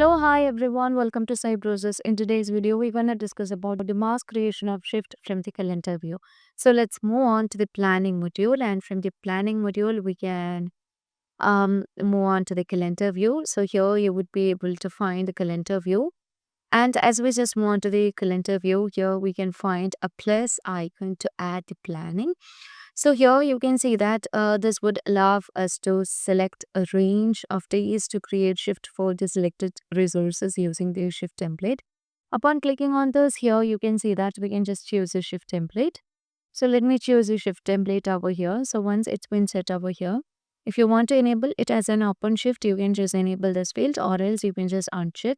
Hello, hi everyone. Welcome to Cybrosys. In today's video, we're gonna discuss about the mass creation of shift from the calendar view. So let's move on to the planning module, and from the planning module, we can move on to the calendar view. So here you would be able to find the calendar view, and as we just move on to the calendar view, here we can find a plus icon to add the planning. So here you can see that this would allow us to select a range of days to create shift for the selected resources using the shift template. Upon clicking on this, here you can see that we can just choose a shift template. So let me choose a shift template over here. So once it's been set over here, if you want to enable it as an open shift, you can just enable this field, or else you can just uncheck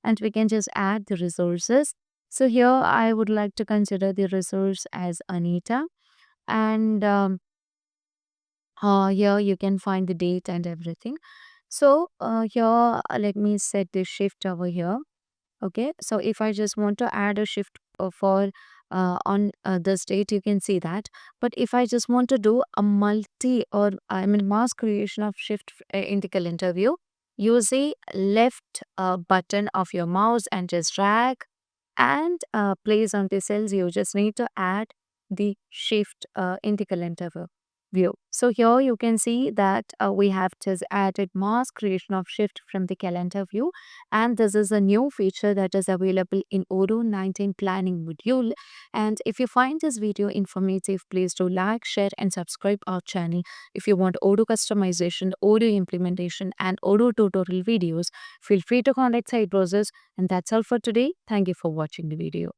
and we can just add the resources. So here I would like to consider the resource as Anita, and here you can find the date and everything. So here let me set the shift over here. Okay, so if I just want to add a shift for on this date, you can see that. But if I just want to do a multi, or I mean mass creation of shift in the calendar view, use the left button of your mouse and just drag and place on the cells. You just need to add the shift in the calendar view. So here you can see that we have just added mass creation of shift from the calendar view, and this is a new feature that is available in Odoo 19 planning module. And if you find this video informative, please do like, share and subscribe our channel. If you want Odoo customization, Odoo implementation and Odoo tutorial videos, feel free to contact Cybrosys. And that's all for today. Thank you for watching the video.